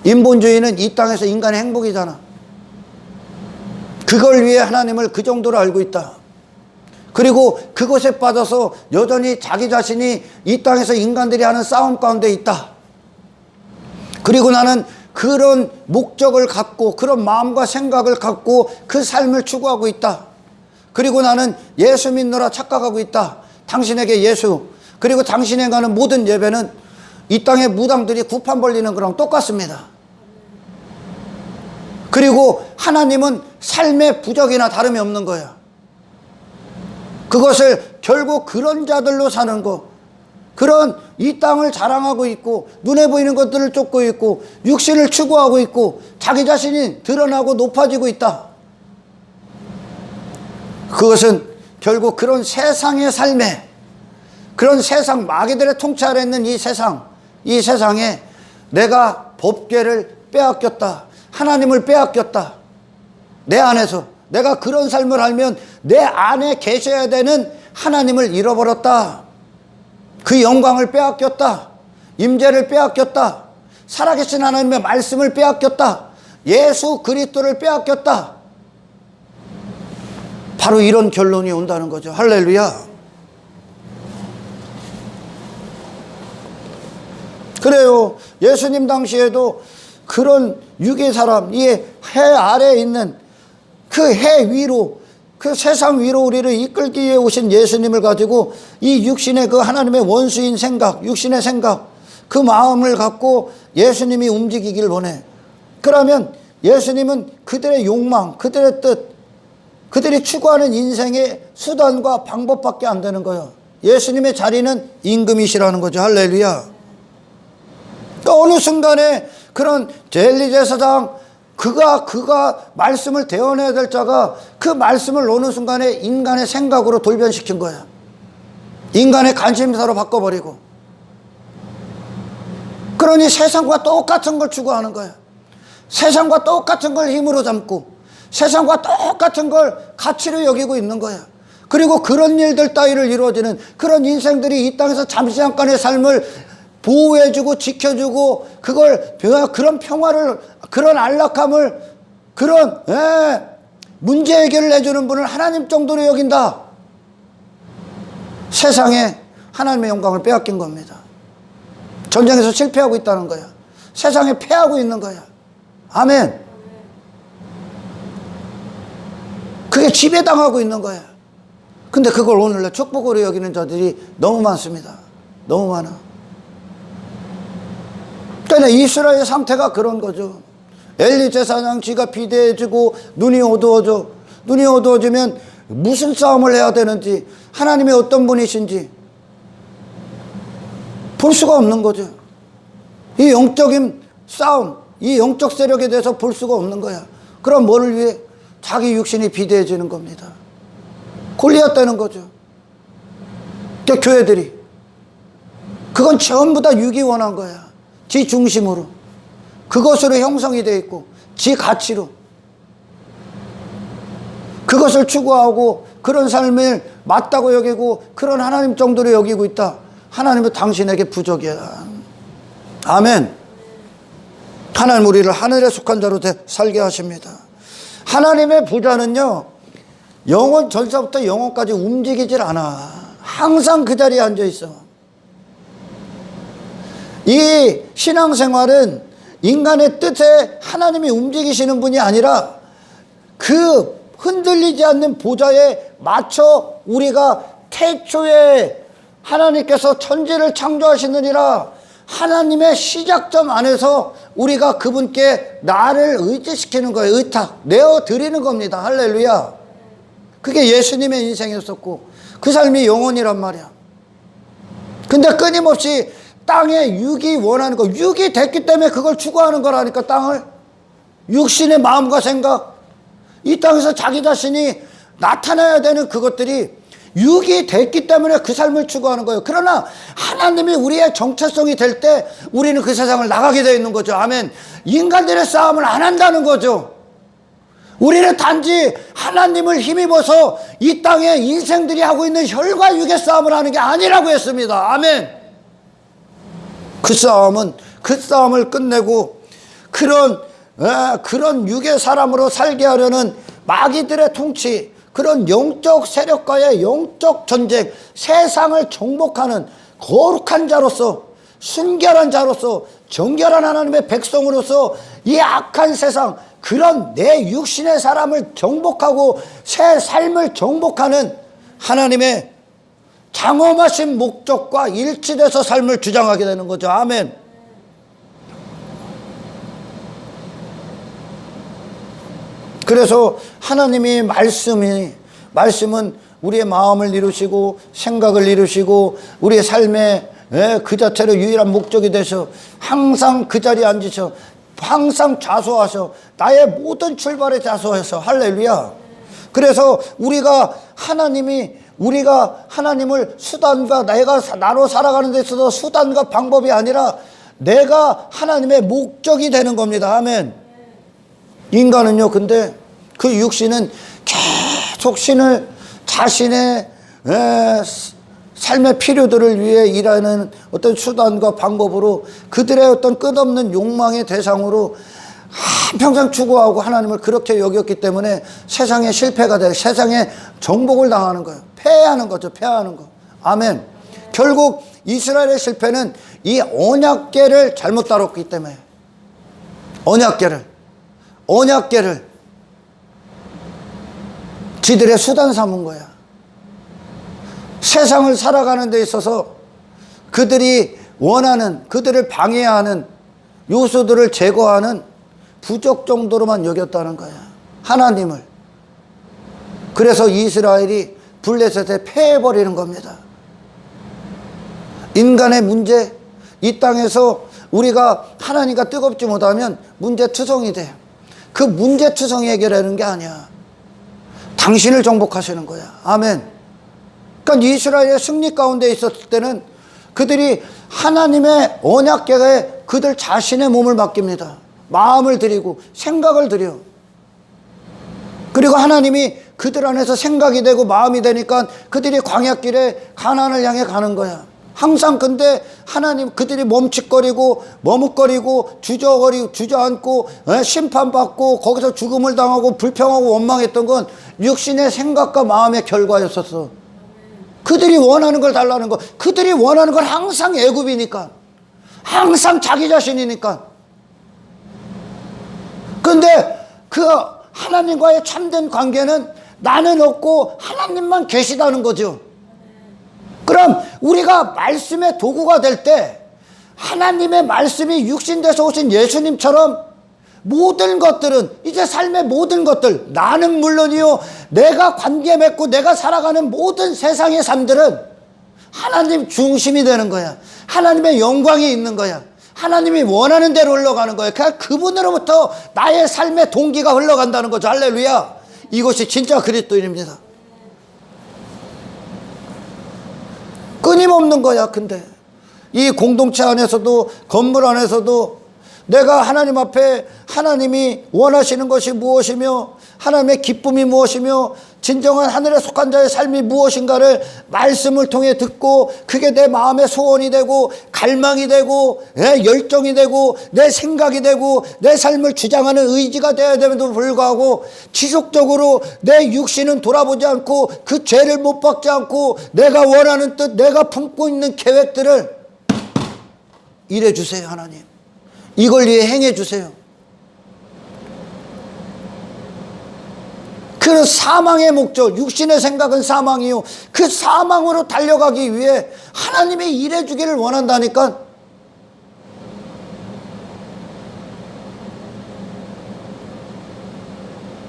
인본주의는 이 땅에서 인간의 행복이잖아. 그걸 위해 하나님을 그 정도로 알고 있다. 그리고 그것에 빠져서 여전히 자기 자신이 이 땅에서 인간들이 하는 싸움 가운데 있다. 그리고 나는 그런 목적을 갖고, 그런 마음과 생각을 갖고 그 삶을 추구하고 있다. 그리고 나는 예수 믿느라 착각하고 있다. 당신에게 예수, 그리고 당신에 가는 모든 예배는 이 땅의 무당들이 구판 벌리는 거랑 똑같습니다. 그리고 하나님은 삶의 부적이나 다름이 없는 거야. 그것을 결국 그런 자들로 사는 거, 그런 이 땅을 자랑하고 있고 눈에 보이는 것들을 쫓고 있고 육신을 추구하고 있고 자기 자신이 드러나고 높아지고 있다. 그것은 결국 그런 세상의 삶에, 그런 세상, 마귀들의 통치 아래 있는 이 세상에 내가 법궤를 빼앗겼다. 하나님을 빼앗겼다. 내 안에서 내가 그런 삶을 알면 내 안에 계셔야 되는 하나님을 잃어버렸다. 그 영광을 빼앗겼다. 임재를 빼앗겼다. 살아계신 하나님의 말씀을 빼앗겼다. 예수 그리스도를 빼앗겼다. 바로 이런 결론이 온다는 거죠. 할렐루야. 그래요. 예수님 당시에도 그런 육의 사람, 이 해 아래에 있는 그 해 위로, 그 세상 위로 우리를 이끌기 위해 오신 예수님을 가지고 이 육신의 그 하나님의 원수인 생각, 육신의 생각, 그 마음을 갖고 예수님이 움직이길 원해. 그러면 예수님은 그들의 욕망, 그들의 뜻, 그들이 추구하는 인생의 수단과 방법밖에 안 되는 거예요. 예수님의 자리는 임금이시라는 거죠. 할렐루야. 그러니까 어느 순간에 그런 엘리 제사장, 그가 말씀을 대언해야 될 자가 그 말씀을 어느 순간에 인간의 생각으로 돌변시킨 거야. 인간의 관심사로 바꿔버리고. 그러니 세상과 똑같은 걸 추구하는 거야. 세상과 똑같은 걸 힘으로 삼고 세상과 똑같은 걸 가치로 여기고 있는 거야. 그리고 그런 일들 따위를 이루어지는 그런 인생들이 이 땅에서 잠시 잠깐의 삶을 보호해주고 지켜주고 그런 평화를, 그런 안락함을, 그런 문제 해결을 해주는 분을 하나님 정도로 여긴다. 세상에 하나님의 영광을 빼앗긴 겁니다. 전쟁에서 실패하고 있다는 거야. 세상에 패하고 있는 거야. 아멘. 그게 지배당하고 있는 거야. 근데 그걸 오늘날 축복으로 여기는 자들이 너무 많습니다. 너무 많아. 그러니까 이스라엘 상태가 그런 거죠. 엘리 제사장 쥐가 비대해지고 눈이 어두워져. 눈이 어두워지면 무슨 싸움을 해야 되는지, 하나님이 어떤 분이신지 볼 수가 없는 거죠. 이 영적인 싸움, 이 영적 세력에 대해서 볼 수가 없는 거야. 그럼 뭐를 위해? 자기 육신이 비대해지는 겁니다. 골리앗 되는 거죠. 그러니까 교회들이 그건 전부 다 육이 원한 거야. 지 중심으로, 그것으로 형성이 되어 있고 지 가치로 그것을 추구하고 그런 삶을 맞다고 여기고 그런 하나님 정도로 여기고 있다. 하나님은 당신에게 부족이야. 아멘. 하나님 우리를 하늘에 속한 자로 살게 하십니다. 하나님의 부자는요, 영원 전서부터 영원까지 움직이질 않아. 항상 그 자리에 앉아 있어. 이 신앙생활은 인간의 뜻에 하나님이 움직이시는 분이 아니라 그 흔들리지 않는 보좌에 맞춰 우리가 태초에 하나님께서 천지를 창조하시느니라 하나님의 시작점 안에서 우리가 그분께 나를 의지시키는 거예요. 의탁 내어드리는 겁니다. 할렐루야. 그게 예수님의 인생이었었고 그 삶이 영원이란 말이야. 근데 끊임없이 땅에 육이 원하는 거, 육이 됐기 때문에 그걸 추구하는 거라니까. 땅을, 육신의 마음과 생각, 이 땅에서 자기 자신이 나타나야 되는 그것들이 육이 됐기 때문에 그 삶을 추구하는 거예요. 그러나 하나님이 우리의 정체성이 될 때 우리는 그 세상을 나가게 되어 있는 거죠. 아멘. 인간들의 싸움을 안 한다는 거죠. 우리는 단지 하나님을 힘입어서 이 땅에 인생들이 하고 있는 혈과 육의 싸움을 하는 게 아니라고 했습니다. 아멘. 그 싸움을 끝내고 그런 육의 사람으로 살게 하려는 마귀들의 통치, 그런 영적 세력과의 영적 전쟁, 세상을 정복하는 거룩한 자로서, 순결한 자로서, 정결한 하나님의 백성으로서 이 악한 세상, 그런 내 육신의 사람을 정복하고 새 삶을 정복하는 하나님의 장엄하신 목적과 일치돼서 삶을 주장하게 되는 거죠. 아멘. 그래서 하나님이 말씀은 우리의 마음을 이루시고 생각을 이루시고 우리의 삶의 그 자체로 유일한 목적이 되셔. 항상 그 자리에 앉으셔. 항상 자소하셔. 나의 모든 출발에 자소해서. 할렐루야. 그래서 우리가 하나님을 수단과 나로 살아가는 데 있어서 수단과 방법이 아니라 내가 하나님의 목적이 되는 겁니다. 아멘. 인간은요, 근데 그 육신은 계속 자신의 삶의 필요들을 위해 일하는 어떤 수단과 방법으로 그들의 어떤 끝없는 욕망의 대상으로 한평생 추구하고 하나님을 그렇게 여겼기 때문에 세상에 실패가 돼, 세상에 정복을 당하는 거예요. 패하는 거죠. 패하는 거. 아멘. 결국 이스라엘의 실패는 이 언약궤를 잘못 다뤘기 때문에, 언약궤를 지들의 수단 삼은 거야. 세상을 살아가는 데 있어서 그들이 원하는, 그들을 방해하는 요소들을 제거하는 부적 정도로만 여겼다는 거야, 하나님을. 그래서 이스라엘이 블레셋에 패해버리는 겁니다. 인간의 문제, 이 땅에서 우리가 하나님과 뜨겁지 못하면 문제투성이 돼. 그 문제투성이 해결하는 게 아니야. 당신을 정복하시는 거야. 아멘. 그러니까 이스라엘의 승리 가운데 있었을 때는 그들이 하나님의 언약궤에 그들 자신의 몸을 맡깁니다. 마음을 드리고 생각을 드려. 그리고 하나님이 그들 안에서 생각이 되고 마음이 되니까 그들이 광야길에 가나안을 향해 가는 거야. 항상. 근데 하나님, 그들이 멈칫거리고 머뭇거리고 주저앉고 심판받고 거기서 죽음을 당하고 불평하고 원망했던 건 육신의 생각과 마음의 결과였었어. 그들이 원하는 걸 달라는 거. 그들이 원하는 건 항상 애굽이니까, 항상 자기 자신이니까. 근데 그 하나님과의 참된 관계는 나는 없고 하나님만 계시다는 거죠. 그럼 우리가 말씀의 도구가 될 때 하나님의 말씀이 육신돼서 오신 예수님처럼 모든 것들은, 이제 삶의 모든 것들, 나는 물론이요, 내가 관계 맺고 내가 살아가는 모든 세상의 삶들은 하나님 중심이 되는 거야. 하나님의 영광이 있는 거야. 하나님이 원하는 대로 흘러가는 거예요. 그냥 그분으로부터 나의 삶의 동기가 흘러간다는 거죠. 할렐루야. 이것이 진짜 그리스도인입니다. 끊임없는 거야. 근데 이 공동체 안에서도, 건물 안에서도 내가 하나님 앞에 하나님이 원하시는 것이 무엇이며 하나님의 기쁨이 무엇이며 진정한 하늘에 속한 자의 삶이 무엇인가를 말씀을 통해 듣고, 그게 내 마음의 소원이 되고 갈망이 되고 열정이 되고 내 생각이 되고 내 삶을 주장하는 의지가 되어야 됨에도 불구하고 지속적으로 내 육신은 돌아보지 않고 그 죄를 못 박지 않고 내가 원하는 뜻, 내가 품고 있는 계획들을 이래 주세요. 하나님, 이걸 위해 행해 주세요. 그 사망의 목적, 육신의 생각은 사망이요, 그 사망으로 달려가기 위해 하나님이 일해 주기를 원한다니까.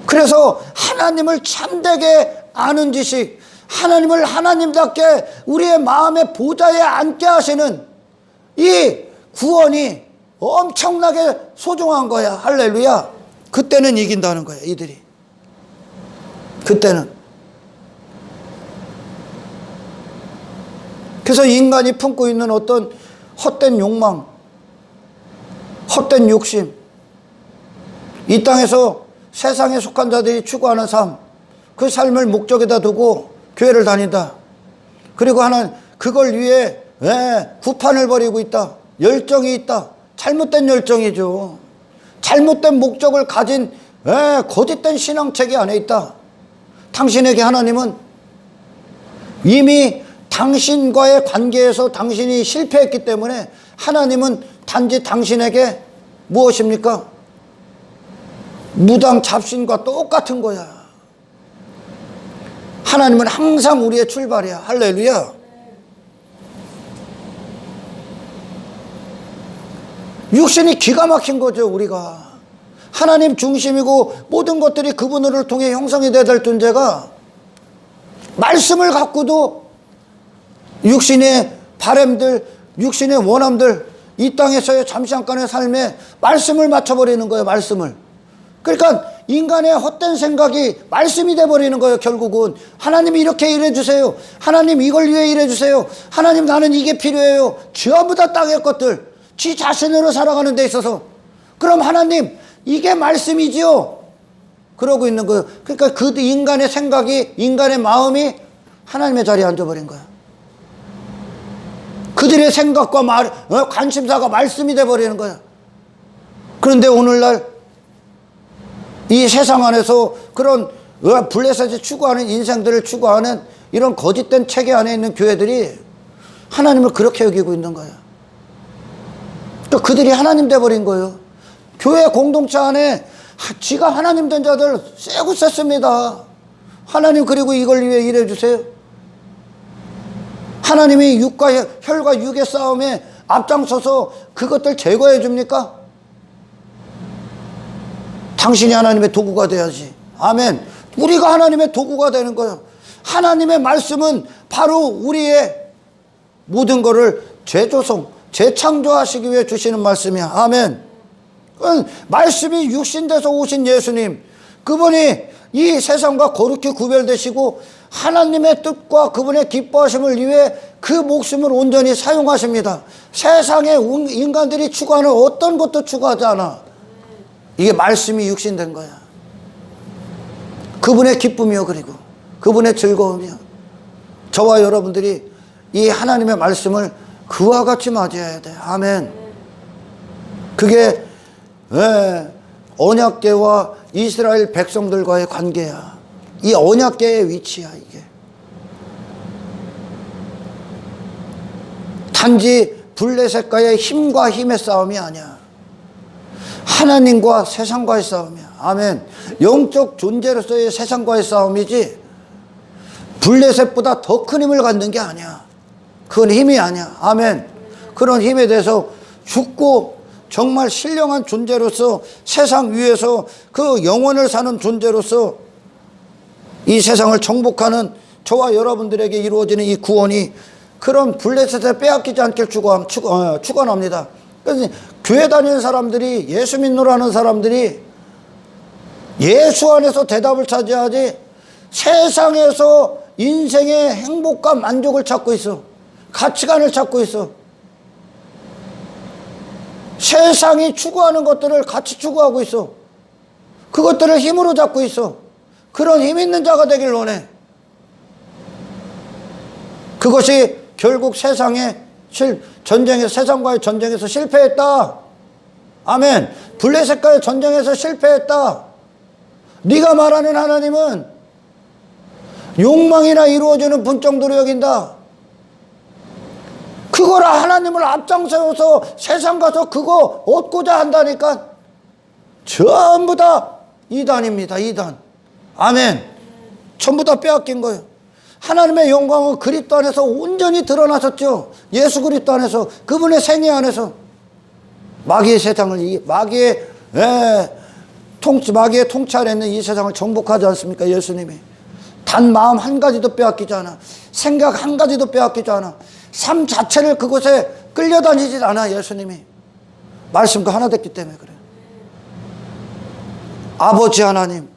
그래서 하나님을 참되게 아는 지식, 하나님을 하나님답게 우리의 마음의 보좌에 앉게 하시는 이 구원이 엄청나게 소중한 거야. 할렐루야. 그때는 이긴다는 거야, 이들이. 그때는. 그래서 인간이 품고 있는 어떤 헛된 욕망, 헛된 욕심, 이 땅에서 세상에 속한 자들이 추구하는 삶, 그 삶을 목적에다 두고 교회를 다닌다. 그리고 하나는 그걸 위해 구판을 벌이고 있다. 열정이 있다. 잘못된 열정이죠. 잘못된 목적을 가진 거짓된 신앙체계 안에 있다. 당신에게 하나님은 이미 당신과의 관계에서 당신이 실패했기 때문에 하나님은 단지 당신에게 무엇입니까? 무당 잡신과 똑같은 거야. 하나님은 항상 우리의 출발이야. 할렐루야. 육신이 기가 막힌 거죠. 우리가 하나님 중심이고 모든 것들이 그분을 통해 형성이 되어야 될 존재가 말씀을 갖고도 육신의 바램들, 육신의 원함들, 이 땅에서의 잠시간의 삶에 말씀을 맞춰버리는 거예요. 말씀을. 그러니까 인간의 헛된 생각이 말씀이 돼버리는 거예요. 결국은 하나님이 이렇게 일해주세요, 하나님 이걸 위해 일해주세요, 하나님 나는 이게 필요해요. 전부 다 땅의 것들, 지 자신으로 살아가는 데 있어서 그럼 하나님 이게 말씀이지요? 그러고 있는 거예요. 그러니까 그 인간의 생각이, 인간의 마음이 하나님의 자리에 앉아버린 거야. 그들의 생각과 관심사가 말씀이 돼버리는 거야. 그런데 오늘날 이 세상 안에서 그런 블레셋이 추구하는 인생들을 추구하는 이런 거짓된 체계 안에 있는 교회들이 하나님을 그렇게 여기고 있는 거예요. 또 그들이 하나님 돼버린 거예요. 교회 공동체 안에 지가 하나님 된 자들 세고 셌습니다. 하나님 그리고 이걸 위해 일해 주세요. 하나님이 혈과 육의 싸움에 앞장서서 그것들 제거해 줍니까? 당신이 하나님의 도구가 돼야지. 아멘. 우리가 하나님의 도구가 되는 거예요. 하나님의 말씀은 바로 우리의 모든 것을 재창조하시기 위해 주시는 말씀이야. 아멘. 말씀이 육신돼서 오신 예수님, 그분이 이 세상과 거룩히 구별되시고 하나님의 뜻과 그분의 기뻐하심을 위해 그 목숨을 온전히 사용하십니다. 세상의 인간들이 추구하는 어떤 것도 추구하지 않아. 이게 말씀이 육신된 거야. 그분의 기쁨이요, 그리고 그분의 즐거움이요. 저와 여러분들이 이 하나님의 말씀을 그와 같이 맞이해야 돼. 아멘. 그게 언약궤와 이스라엘 백성들과의 관계야. 이 언약궤의 위치야, 이게. 단지 블레셋과의 힘과 힘의 싸움이 아니야. 하나님과 세상과의 싸움이야. 아멘. 영적 존재로서의 세상과의 싸움이지 블레셋보다 더 큰 힘을 갖는 게 아니야. 그건 힘이 아니야. 아멘. 그런 힘에 대해서 죽고 정말 신령한 존재로서 세상 위에서 그 영원을 사는 존재로서 이 세상을 정복하는 저와 여러분들에게 이루어지는 이 구원이 그런 블레셋에 빼앗기지 않길 축원합니다. 그래서 교회 다니는 사람들이, 예수 믿노라는 사람들이 예수 안에서 대답을 찾아야지 세상에서 인생의 행복과 만족을 찾고 있어. 가치관을 찾고 있어. 세상이 추구하는 것들을 같이 추구하고 있어. 그것들을 힘으로 잡고 있어. 그런 힘 있는 자가 되길 원해. 그것이 결국 세상과의 전쟁에서 실패했다. 아멘. 블레셋과의 전쟁에서 실패했다. 네가 말하는 하나님은 욕망이나 이루어지는 분정도로 여긴다. 그거라 하나님을 앞장서서 세상 가서 그거 얻고자 한다니까 전부 다 이단입니다. 이단. 아멘. 전부 다 빼앗긴 거예요. 하나님의 영광은 그리스도 안에서 온전히 드러나셨죠. 예수 그리스도 안에서, 그분의 생애 안에서. 마귀의 세상을, 마귀의 통치 안에 있는 이 세상을 정복하지 않습니까? 예수님이. 단 마음 한 가지도 빼앗기지 않아. 생각 한 가지도 빼앗기지 않아. 삶 자체를 그곳에 끌려다니질 않아. 예수님이 말씀과 하나 됐기 때문에 그래요. 아버지 하나님,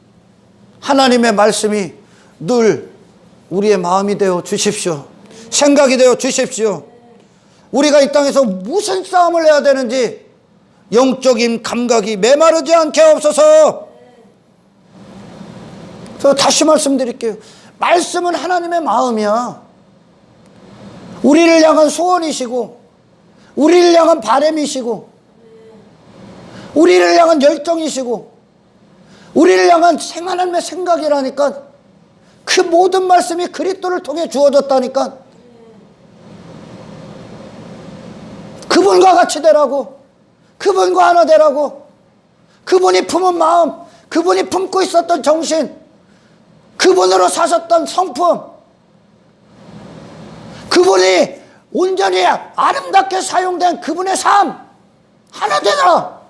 하나님의 말씀이 늘 우리의 마음이 되어 주십시오. 생각이 되어 주십시오. 우리가 이 땅에서 무슨 싸움을 해야 되는지 영적인 감각이 메마르지 않게 하옵소서. 저 다시 말씀드릴게요. 말씀은 하나님의 마음이야. 우리를 향한 소원이시고, 우리를 향한 바람이시고, 우리를 향한 열정이시고, 우리를 향한 하나님의 생각이라니까. 그 모든 말씀이 그리스도를 통해 주어졌다니까. 그분과 같이 되라고, 그분과 하나 되라고, 그분이 품은 마음, 그분이 품고 있었던 정신, 그분으로 사셨던 성품, 그분이 온전히 아름답게 사용된 그분의 삶, 하나 되라.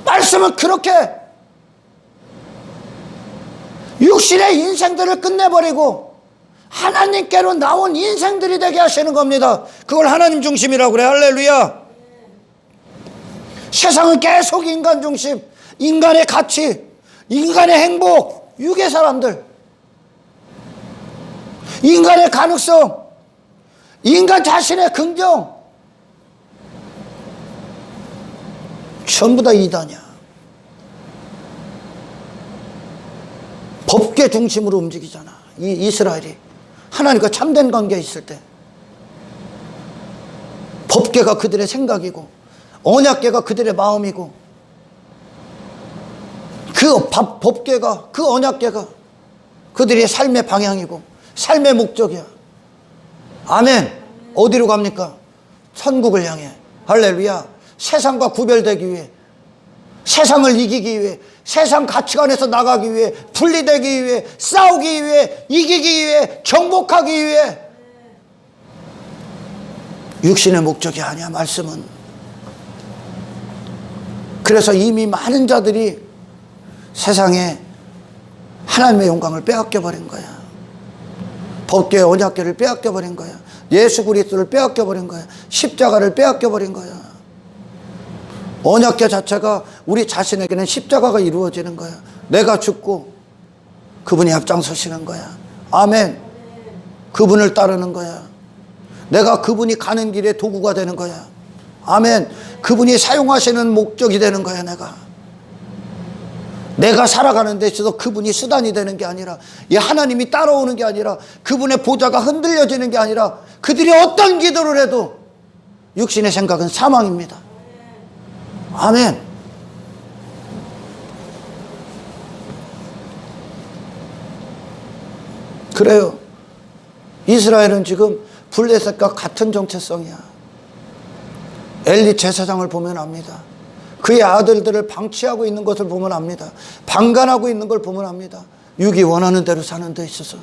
말씀은 그렇게 육신의 인생들을 끝내버리고 하나님께로 나온 인생들이 되게 하시는 겁니다. 그걸 하나님 중심이라고 그래. 할렐루야. 세상은 계속 인간 중심, 인간의 가치, 인간의 행복, 육의 사람들, 인간의 가능성, 인간 자신의 긍정, 전부 다 이단이야. 법계 중심으로 움직이잖아. 이 이스라엘이 하나님과 참된 관계에 있을 때 법계가 그들의 생각이고 언약계가 그들의 마음이고 그 그 법궤가, 그 언약궤가 그들의 삶의 방향이고 삶의 목적이야. 아멘. 어디로 갑니까? 천국을 향해. 할렐루야. 세상과 구별되기 위해, 세상을 이기기 위해, 세상 가치관에서 나가기 위해, 분리되기 위해, 싸우기 위해, 이기기 위해, 정복하기 위해. 육신의 목적이 아니야, 말씀은. 그래서 이미 많은 자들이 세상에 하나님의 영광을 빼앗겨버린 거야. 법궤 언약궤를 빼앗겨버린 거야. 예수 그리스도를 빼앗겨버린 거야. 십자가를 빼앗겨버린 거야. 언약궤 자체가 우리 자신에게는 십자가가 이루어지는 거야. 내가 죽고 그분이 앞장서시는 거야. 아멘. 그분을 따르는 거야. 내가 그분이 가는 길에 도구가 되는 거야. 아멘. 그분이 사용하시는 목적이 되는 거야. 내가 살아가는 데 있어서 그분이 수단이 되는 게 아니라, 이 하나님이 따라오는 게 아니라, 그분의 보좌가 흔들려지는 게 아니라, 그들이 어떤 기도를 해도 육신의 생각은 사망입니다. 아멘. 그래요. 이스라엘은 지금 블레셋과 같은 정체성이야. 엘리 제사장을 보면 압니다. 그의 아들들을 방치하고 있는 것을 보면 압니다. 방관하고 있는 걸 보면 압니다. 육이 원하는 대로 사는 데 있어서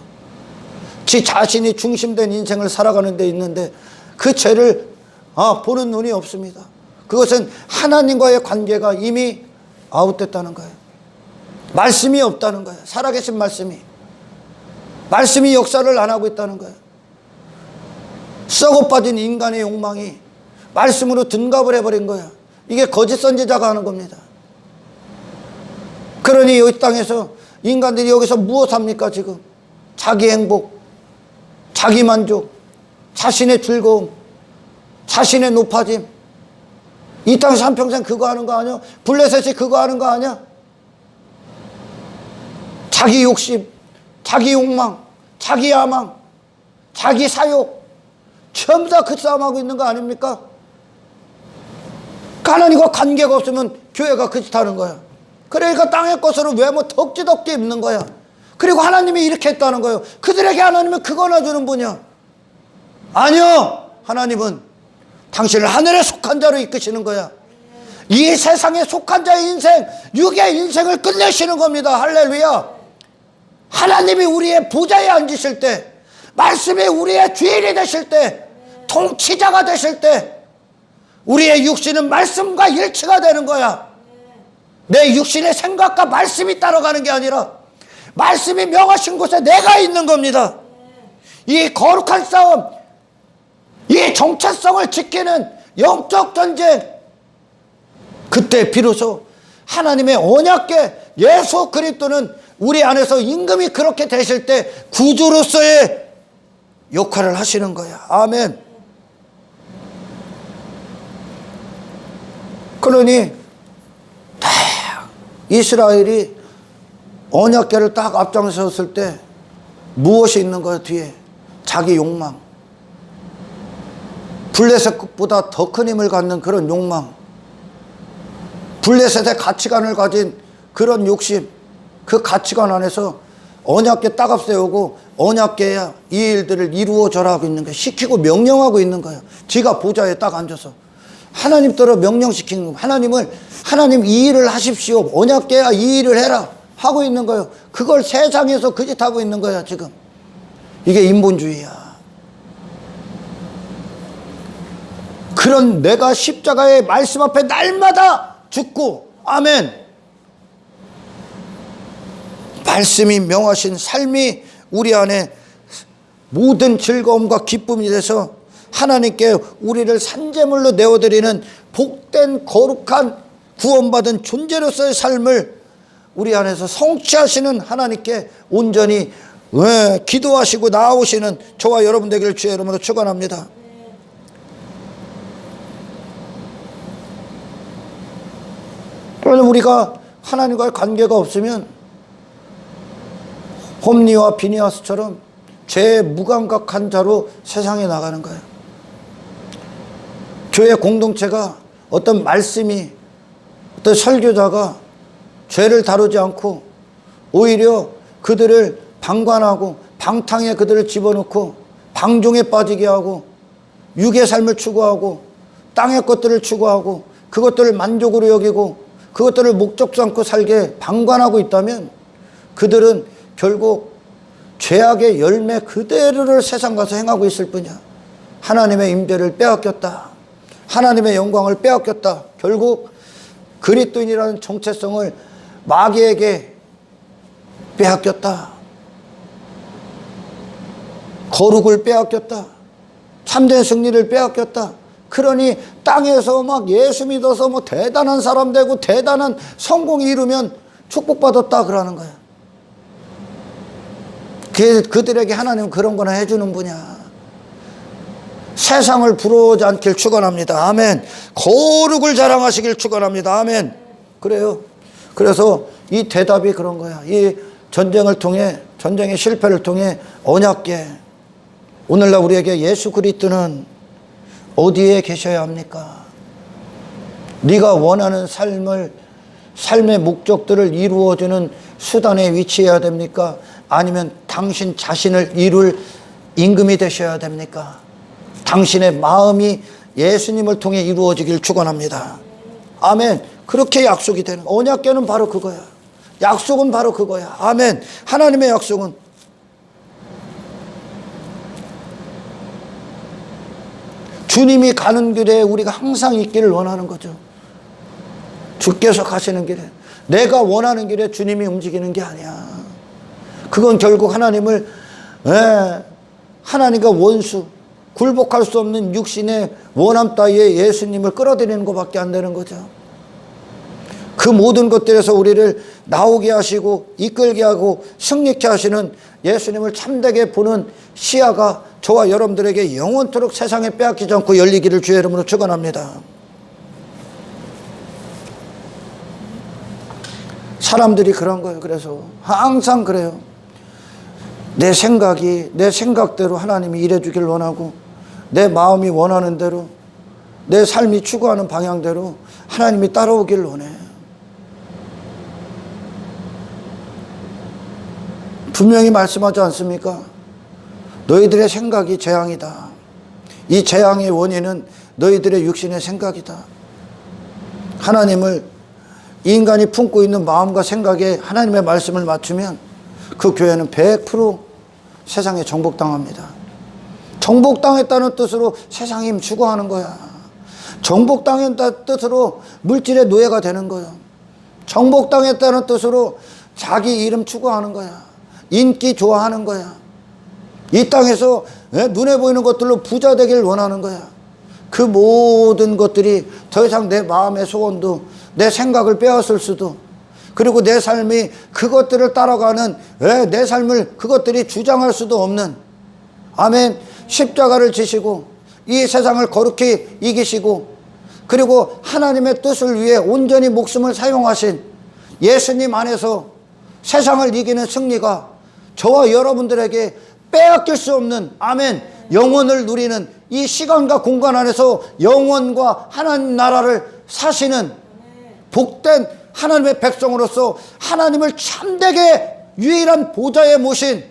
지 자신이 중심된 인생을 살아가는 데 있는데 그 죄를 보는 눈이 없습니다. 그것은 하나님과의 관계가 이미 아웃됐다는 거예요. 말씀이 없다는 거예요. 살아계신 말씀이 역사를 안 하고 있다는 거예요. 썩어빠진 인간의 욕망이 말씀으로 둔갑을 해버린 거예요. 이게 거짓 선지자가 하는 겁니다. 그러니 이 땅에서 인간들이 여기서 무엇 합니까 지금? 자기 행복, 자기 만족, 자신의 즐거움, 자신의 높아짐. 이 땅에서 한평생 그거 하는 거 아니야? 블레셋이 그거 하는 거 아니야? 자기 욕심, 자기 욕망, 자기 야망, 자기 사욕, 전부 다 그 싸움하고 있는 거 아닙니까? 하나님과 관계가 없으면 교회가 그 짓 하는 거야. 그러니까 땅의 것으로 왜 뭐 덕지덕지 입는 거야. 그리고 하나님이 이렇게 했다는 거예요. 그들에게 하나님은 그거나 주는 분이야. 아니요. 하나님은 당신을 하늘에 속한 자로 이끄시는 거야. 이 세상에 속한 자의 인생, 육의 인생을 끝내시는 겁니다. 할렐루야. 하나님이 우리의 보좌에 앉으실 때, 말씀이 우리의 주인이 되실 때, 통치자가 되실 때, 우리의 육신은 말씀과 일치가 되는 거야. 내 육신의 생각과 말씀이 따라가는 게 아니라 말씀이 명하신 곳에 내가 있는 겁니다. 이 거룩한 싸움, 이 정체성을 지키는 영적 전쟁, 그때 비로소 하나님의 언약궤 예수 그리스도는 우리 안에서 임금이 그렇게 되실 때 구주로서의 역할을 하시는 거야. 아멘. 그러니 이스라엘이 언약궤를 딱 앞장섰을 때 무엇이 있는 거야? 뒤에 자기 욕망, 블레셋보다 더 큰 힘을 갖는 그런 욕망, 블레셋의 가치관을 가진 그런 욕심, 그 가치관 안에서 언약궤 딱 앞세우고 언약궤야 이 일들을 이루어져라 하고 있는 거야. 시키고 명령하고 있는 거야. 지가 보좌에 딱 앉아서 하나님 따라 명령시키는 거예요. 하나님 이 일을 하십시오. 언약궤야 이 일을 해라 하고 있는 거예요. 그걸 세상에서 그 짓 하고 있는 거야 지금. 이게 인본주의야. 그런 내가 십자가의 말씀 앞에 날마다 죽고, 아멘, 말씀이 명하신 삶이 우리 안에 모든 즐거움과 기쁨이 돼서 하나님께 우리를 산제물로 내어드리는 복된 거룩한 구원받은 존재로서의 삶을 우리 안에서 성취하시는 하나님께 온전히 기도하시고 나아오시는 저와 여러분 되기를 주의 이름으로 축원합니다. 그러나 우리가 하나님과의 관계가 없으면 홈리와 비니아스처럼 죄에 무감각한 자로 세상에 나가는 거예요. 교회 공동체가 어떤 말씀이, 어떤 설교자가 죄를 다루지 않고 오히려 그들을 방관하고 방탕에 그들을 집어넣고 방종에 빠지게 하고 육의 삶을 추구하고 땅의 것들을 추구하고 그것들을 만족으로 여기고 그것들을 목적 삼고 살게 방관하고 있다면 그들은 결국 죄악의 열매 그대로를 세상 가서 행하고 있을 뿐이야. 하나님의 임재를 빼앗겼다. 하나님의 영광을 빼앗겼다. 결국 그리스도인이라는 정체성을 마귀에게 빼앗겼다. 거룩을 빼앗겼다. 참된 승리를 빼앗겼다. 그러니 땅에서 막 예수 믿어서 뭐 대단한 사람 되고 대단한 성공이 이루면 축복받았다 그러는 거야. 그들에게 하나님은 그런 거나 해주는 분이야. 세상을 부러워하지 않길 축원합니다. 아멘. 거룩을 자랑하시길 축원합니다. 아멘. 그래요. 그래서 이 대답이 그런 거야. 이 전쟁을 통해, 전쟁의 실패를 통해 언약궤, 오늘날 우리에게 예수 그리스도는 어디에 계셔야 합니까? 네가 원하는 삶의 목적들을 이루어주는 수단에 위치해야 됩니까? 아니면 당신 자신을 이룰 임금이 되셔야 됩니까? 당신의 마음이 예수님을 통해 이루어지길 축원합니다. 아멘. 그렇게 약속이 되는, 언약궤는 바로 그거야. 약속은 바로 그거야. 아멘. 하나님의 약속은 주님이 가는 길에 우리가 항상 있기를 원하는 거죠. 주께서 가시는 길에, 내가 원하는 길에 주님이 움직이는 게 아니야. 그건 결국 하나님을, 하나님과 원수, 굴복할 수 없는 육신의 원함 따위에 예수님을 끌어들이는 것밖에 안 되는 거죠. 그 모든 것들에서 우리를 나오게 하시고 이끌게 하고 승리케 하시는 예수님을 참되게 보는 시야가 저와 여러분들에게 영원토록 세상에 빼앗기지 않고 열리기를 주의 이름으로 축원합니다. 사람들이 그런 거예요. 그래서 항상 그래요. 내 생각대로 하나님이 일해주길 원하고 내 마음이 원하는 대로 내 삶이 추구하는 방향대로 하나님이 따라오길 원해. 분명히 말씀하지 않습니까? 너희들의 생각이 재앙이다. 이 재앙의 원인은 너희들의 육신의 생각이다. 하나님을, 인간이 품고 있는 마음과 생각에 하나님의 말씀을 맞추면 그 교회는 100% 세상에 정복당합니다. 정복당했다는 뜻으로 세상 힘 추구하는 거야. 정복당했다는 뜻으로 물질의 노예가 되는 거야. 정복당했다는 뜻으로 자기 이름 추구하는 거야. 인기 좋아하는 거야. 이 땅에서 눈에 보이는 것들로 부자 되길 원하는 거야. 그 모든 것들이 더 이상 내 마음의 소원도 내 생각을 빼앗을 수도, 그리고 내 삶이 그것들을 따라가는, 내 삶을 그것들이 주장할 수도 없는, 아멘, 십자가를 지시고 이 세상을 거룩히 이기시고 그리고 하나님의 뜻을 위해 온전히 목숨을 사용하신 예수님 안에서 세상을 이기는 승리가 저와 여러분들에게 빼앗길 수 없는, 아멘, 영원을 누리는 이 시간과 공간 안에서 영원과 하나님 나라를 사시는 복된 하나님의 백성으로서 하나님을 참되게 유일한 보좌에 모신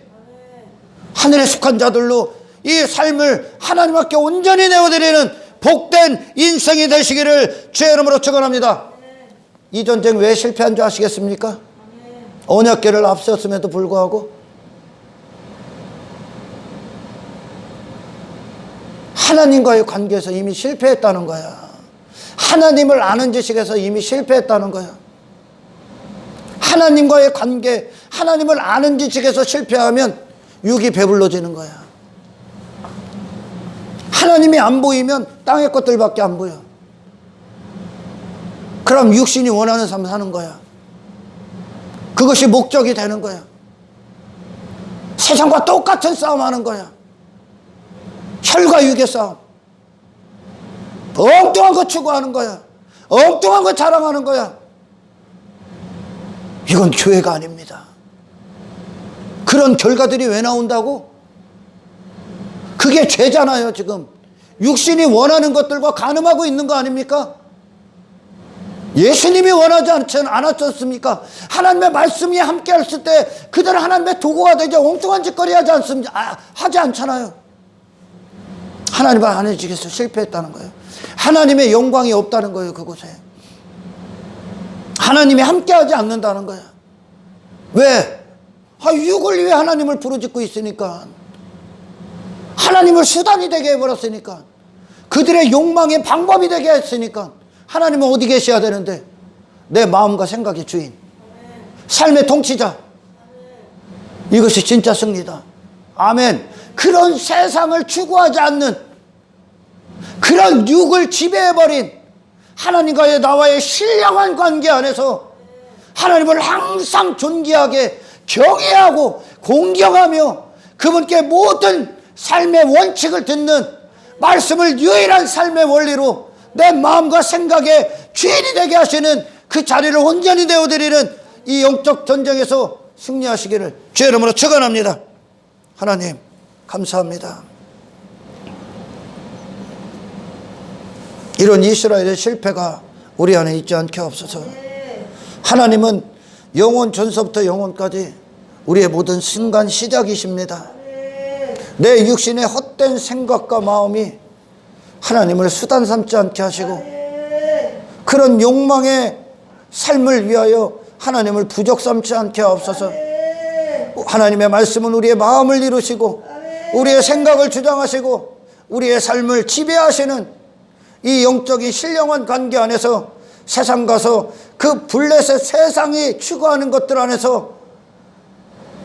하늘에 속한 자들로 이 삶을 하나님께 온전히 내어드리는 복된 인생이 되시기를 주의 이름으로 축원합니다. 이 전쟁 왜 실패한 줄 아시겠습니까? 언약궤를 앞세웠음에도 불구하고 하나님과의 관계에서 이미 실패했다는 거야. 하나님을 아는 지식에서 이미 실패했다는 거야. 하나님과의 관계, 하나님을 아는 지식에서 실패하면 육이 배불러지는 거야. 하나님이 안 보이면 땅의 것들밖에 안 보여. 그럼 육신이 원하는 삶 사는 거야. 그것이 목적이 되는 거야. 세상과 똑같은 싸움 하는 거야. 혈과 육의 싸움. 엉뚱한 거 추구하는 거야. 엉뚱한 거 자랑하는 거야. 이건 교회가 아닙니다. 그런 결과들이 왜 나온다고? 그게 죄잖아요. 지금 육신이 원하는 것들과 간음하고 있는 거 아닙니까? 예수님이 원하지 않았었습니까? 하나님의 말씀이 함께 했을 때 그들은 하나님의 도구가 되죠. 엉뚱한 짓거리 하지 않잖아요. 하나님은 안 해주겠어. 실패했다는 거예요. 하나님의 영광이 없다는 거예요. 그곳에 하나님이 함께 하지 않는다는 거예요. 왜? 육을 위해 하나님을 부르짖고 있으니까, 하나님을 수단이 되게 해버렸으니까, 그들의 욕망의 방법이 되게 했으니까. 하나님은 어디 계셔야 되는데? 내 마음과 생각의 주인, 삶의 통치자. 이것이 진짜 승리다. 아멘. 그런 세상을 추구하지 않는, 그런 육을 지배해버린 하나님과의 나와의 신령한 관계 안에서 하나님을 항상 존귀하게 경외하고 공경하며 그분께 모든 삶의 원칙을 듣는, 말씀을 유일한 삶의 원리로 내 마음과 생각의 주인이 되게 하시는 그 자리를 온전히 내어드리는 이 영적 전쟁에서 승리하시기를 주의 이름으로 축원합니다. 하나님 감사합니다. 이런 이스라엘의 실패가 우리 안에 있지 않게 없어서, 하나님은 영원 전서부터 영원까지 우리의 모든 순간 시작이십니다. 내 육신의 헛된 생각과 마음이 하나님을 수단 삼지 않게 하시고, 그런 욕망의 삶을 위하여 하나님을 부족 삼지 않게 하옵소서. 하나님의 말씀은 우리의 마음을 이루시고 우리의 생각을 주장하시고 우리의 삶을 지배하시는 이 영적인 신령한 관계 안에서 세상 가서 그 블레셋 세상이 추구하는 것들 안에서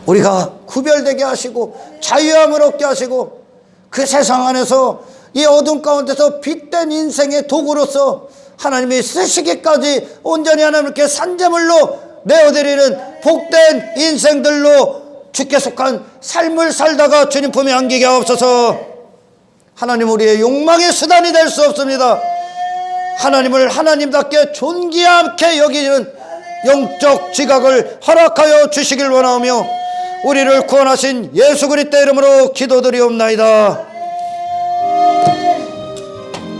우리가 구별되게 하시고 자유함을 얻게 하시고, 그 세상 안에서 이 어둠 가운데서 빛된 인생의 도구로서 하나님이 쓰시기까지 온전히 하나님께 산재물로 내어드리는 복된 인생들로 주께 속한 삶을 살다가 주님 품에 안기게 하옵소서. 하나님, 우리의 욕망의 수단이 될 수 없습니다. 하나님을 하나님답게 존귀하게 여기는 영적 지각을 허락하여 주시길 원하며 우리를 구원하신 예수 그리스도 이름으로 기도드리옵나이다.